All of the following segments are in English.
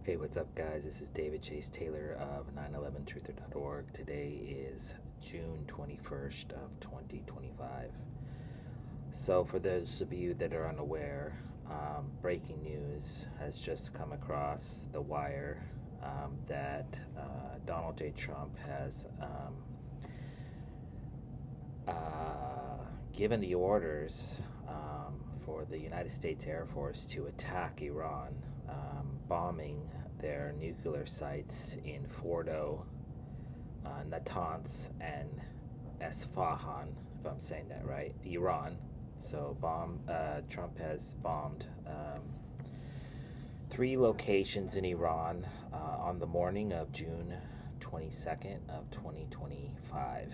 Hey, what's up, guys? This is David Chase Taylor of 911truther.org. Today is June 21st of 2025. So, for those of you that are unaware, breaking news has just come across the wire that Donald J. Trump has given the orders for the United States Air Force to attack Iran, bombing their nuclear sites in Fordo, Natanz, and Esfahan, if I'm saying that right, Iran. So Trump has bombed three locations in Iran on the morning of June 22nd of 2025.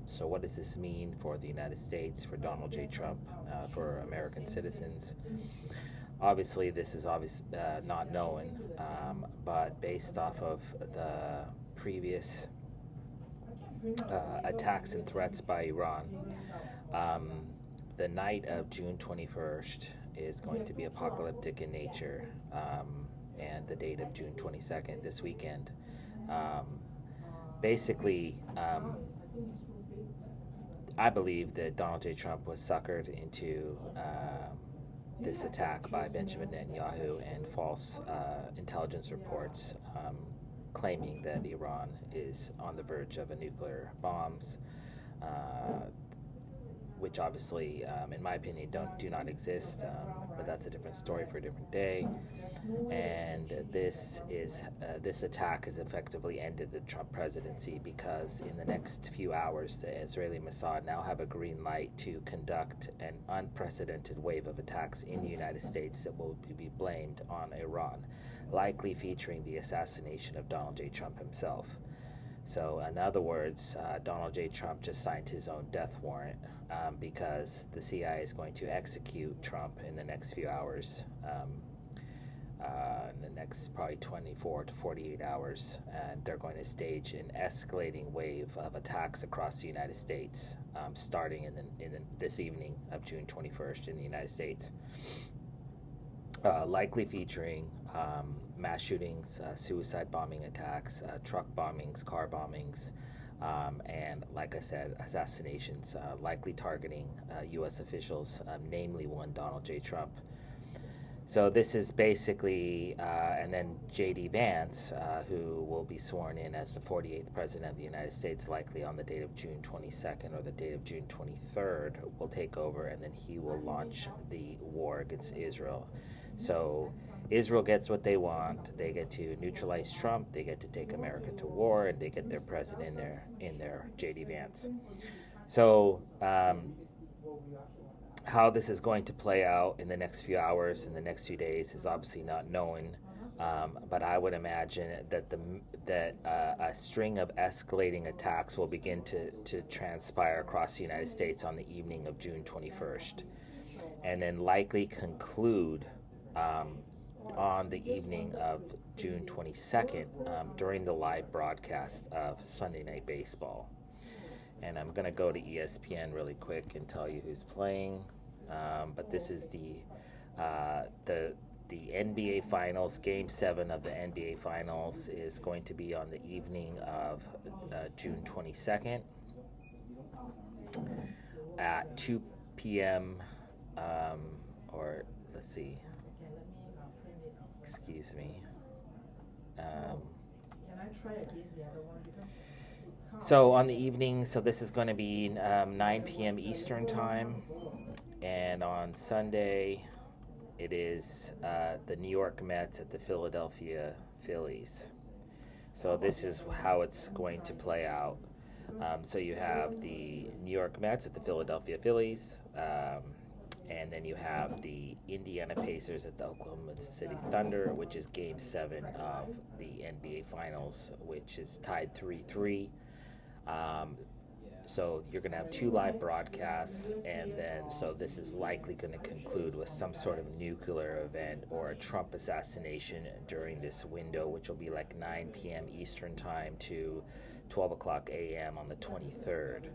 So what does this mean for the United States, for Donald J. Trump, for American citizens? Obviously, this is not known, but based off of the previous attacks and threats by Iran, the night of June 21st is going to be apocalyptic in nature, and the date of June 22nd, this weekend. Basically, I believe that Donald J. Trump was suckered into this attack by Benjamin Netanyahu and false intelligence reports claiming that Iran is on the verge of a nuclear bombs, which obviously, in my opinion, do not exist. But that's a different story for a different day. And this attack has effectively ended the Trump presidency, because in the next few hours, the Israeli Mossad now have a green light to conduct an unprecedented wave of attacks in the United States that will be blamed on Iran, likely featuring the assassination of Donald J. Trump himself. So, in other words, Donald J. Trump just signed his own death warrant, because the CIA is going to execute Trump in the next few hours, in the next probably 24 to 48 hours, and they're going to stage an escalating wave of attacks across the United States, starting in this evening of June 21st in the United States. Likely featuring mass shootings, suicide bombing attacks, truck bombings, car bombings, and, like I said, assassinations, likely targeting U.S. officials, namely one Donald J. Trump. So this is basically, and then J.D. Vance, who will be sworn in as the 48th President of the United States, likely on the date of June 22nd or the date of June 23rd, will take over, and then he will launch the war against Israel. So Israel gets what they want. They get to neutralize Trump, they get to take America to war, and they get their president in there, J.D. Vance. So how this is going to play out in the next few hours, in the next few days, is obviously not known. But I would imagine that a string of escalating attacks will begin to transpire across the United States on the evening of June 21st, and then likely conclude on the evening of June 22nd, during the live broadcast of Sunday Night Baseball. And I'm going to go to ESPN really quick and tell you who's playing. But this is the NBA Finals. Game 7 of the NBA Finals is going to be on the evening of June 22nd at 2 p.m. Or let's see. Excuse me. So on the evening, so this is going to be 9 p.m. Eastern time, and on Sunday, it is the New York Mets at the Philadelphia Phillies. So this is how it's going to play out. So you have the New York Mets at the Philadelphia Phillies, and then you have the Indiana Pacers at the Oklahoma City Thunder, which is Game 7 of the NBA Finals, which is tied 3-3. So you're going to have two live broadcasts, and then so this is likely going to conclude with some sort of nuclear event or a Trump assassination during this window, which will be like 9 p.m. Eastern time to 12 o'clock a.m. on the 23rd.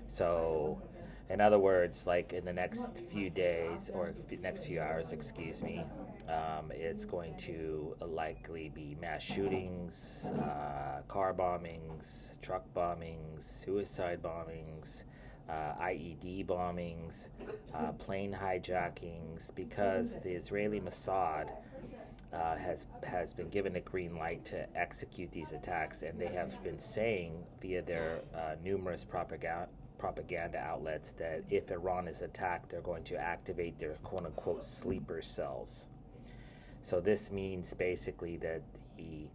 So In other words, like in the next few days or next few hours, excuse me, it's going to likely be mass shootings, car bombings, truck bombings, suicide bombings, IED bombings, plane hijackings, because the Israeli Mossad has been given a green light to execute these attacks, and they have been saying via their numerous propaganda outlets that if Iran is attacked, they're going to activate their quote unquote sleeper cells. So this means basically that the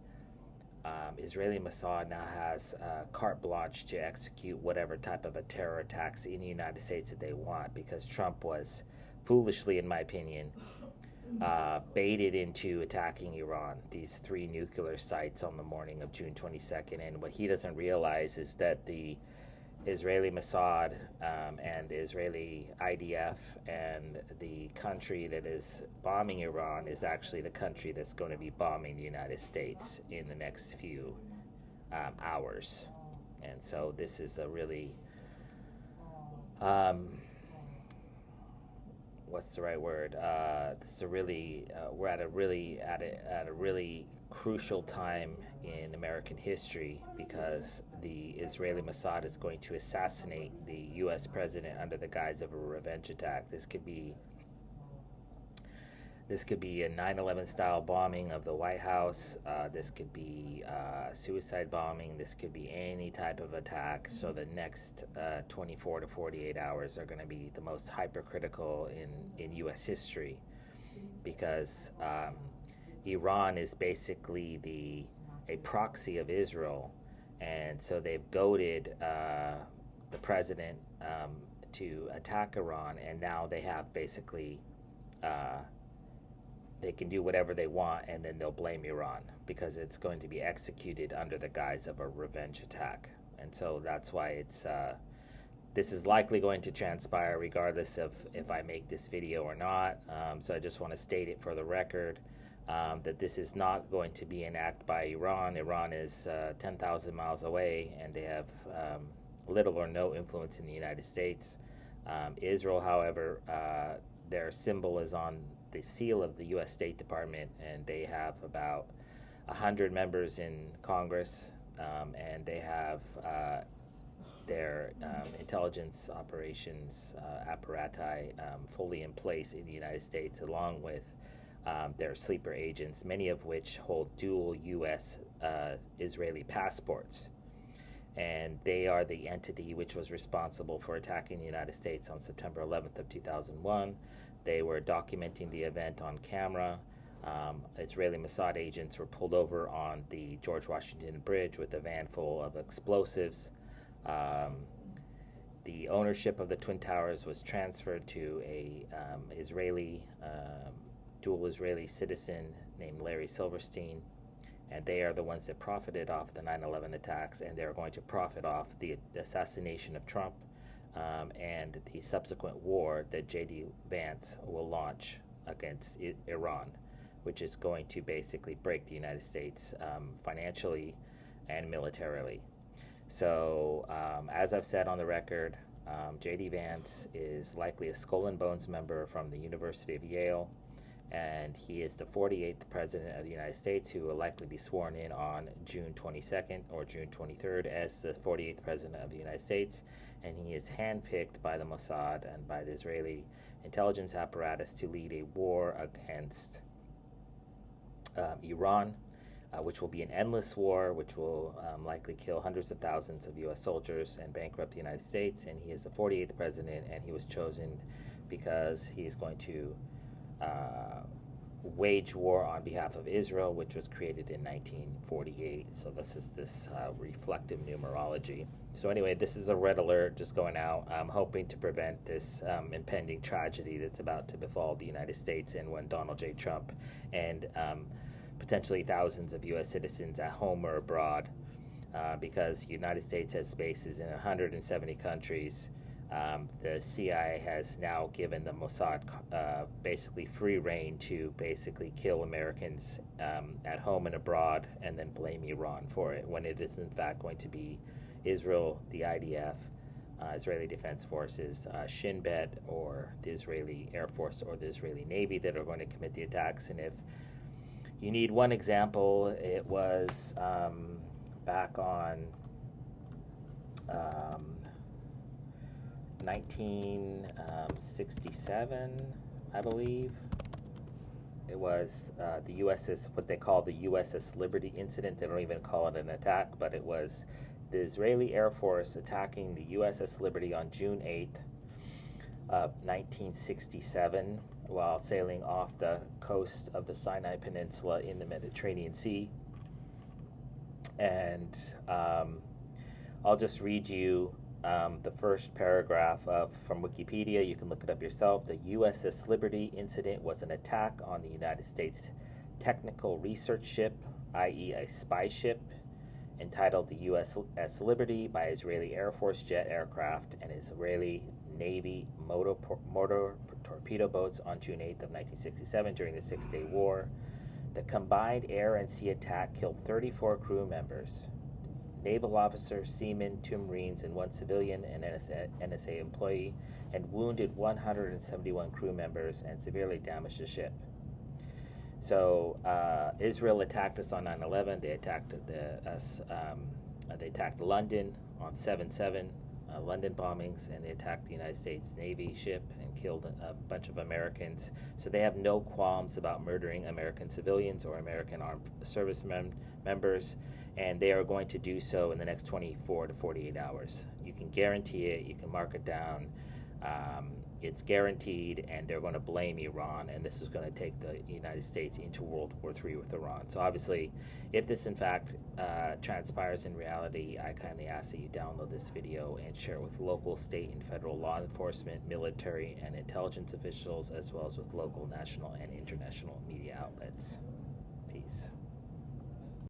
Israeli Mossad now has carte blanche to execute whatever type of a terror attacks in the United States that they want, because Trump was foolishly, in my opinion, baited into attacking Iran, these three nuclear sites on the morning of June 22nd. And what he doesn't realize is that the Israeli Mossad and the Israeli IDF and the country that is bombing Iran is actually the country that's going to be bombing the United States in the next few hours. And so this is a really, what's the right word? This is a really, we're at a really crucial time in American history, because the Israeli Mossad is going to assassinate the U.S. president under the guise of a revenge attack. This could be a 9/11 style bombing of the White House. This could be suicide bombing. This could be any type of attack. So the next 24 to 48 hours are going to be the most hypercritical in U.S. history, because Iran is basically a proxy of Israel, and so they've goaded the president to attack Iran, and now they have basically they can do whatever they want, and then they'll blame Iran because it's going to be executed under the guise of a revenge attack. And so that's why this is likely going to transpire regardless of if I make this video or not. So I just want to state it for the record. That this is not going to be an act by Iran. Iran is 10,000 miles away, and they have little or no influence in the United States. Israel, however, their symbol is on the seal of the U.S. State Department, and they have about 100 members in Congress, and they have their intelligence operations apparati fully in place in the United States, along with their sleeper agents, many of which hold dual U.S. Israeli passports. And they are the entity which was responsible for attacking the United States on September 11th of 2001. They were documenting the event on camera. Israeli Mossad agents were pulled over on the George Washington Bridge with a van full of explosives. The ownership of the Twin Towers was transferred to a dual Israeli citizen named Larry Silverstein, and they are the ones that profited off the 9/11 attacks, and they're going to profit off the assassination of Trump and the subsequent war that J.D. Vance will launch against Iran, which is going to basically break the United States financially and militarily. So, as I've said on the record, J.D. Vance is likely a Skull and Bones member from the University of Yale, and he is the 48th President of the United States, who will likely be sworn in on June 22nd or June 23rd as the 48th President of the United States, and he is handpicked by the Mossad and by the Israeli intelligence apparatus to lead a war against Iran, which will be an endless war, which will likely kill hundreds of thousands of U.S. soldiers and bankrupt the United States. And he is the 48th president, and he was chosen because he is going to wage war on behalf of Israel, which was created in 1948. So this is this reflective numerology. So anyway, this is a red alert just going out. I'm hoping to prevent this impending tragedy that's about to befall the United States, and when Donald J. Trump and potentially thousands of U.S. citizens at home or abroad, because the United States has bases in 170 countries. The CIA has now given the Mossad basically free rein to basically kill Americans at home and abroad, and then blame Iran for it, when it is in fact going to be Israel, the IDF, Israeli Defense Forces, Shin Bet, or the Israeli Air Force or the Israeli Navy that are going to commit the attacks. And if you need one example, it was back on 1967, I believe. It was the USS, what they call the USS Liberty incident. They don't even call it an attack, but it was the Israeli Air Force attacking the USS Liberty on June 8th of 1967 while sailing off the coast of the Sinai Peninsula in the Mediterranean Sea. And I'll just read you the first paragraph from Wikipedia. You can look it up yourself. The USS Liberty incident was an attack on the United States technical research ship, i.e. a spy ship, entitled the USS Liberty by Israeli Air Force jet aircraft and Israeli Navy motor torpedo boats on June 8th of 1967 during the Six-Day War. The combined air and sea attack killed 34 crew members, naval officers, seamen, 2 Marines, and 1 civilian and NSA employee, and wounded 171 crew members and severely damaged the ship. So Israel attacked us on 9/11. They attacked They attacked London on 7/7, London bombings, and they attacked the United States Navy ship and killed a bunch of Americans. So they have no qualms about murdering American civilians or American armed service members, and they are going to do so in the next 24 to 48 hours. You can guarantee it. You can mark it down. It's guaranteed, and they're going to blame Iran, and this is going to take the United States into World War III with Iran. So obviously, if this in fact transpires in reality, I kindly ask that you download this video and share it with local, state, and federal law enforcement, military, and intelligence officials, as well as with local, national, and international media outlets.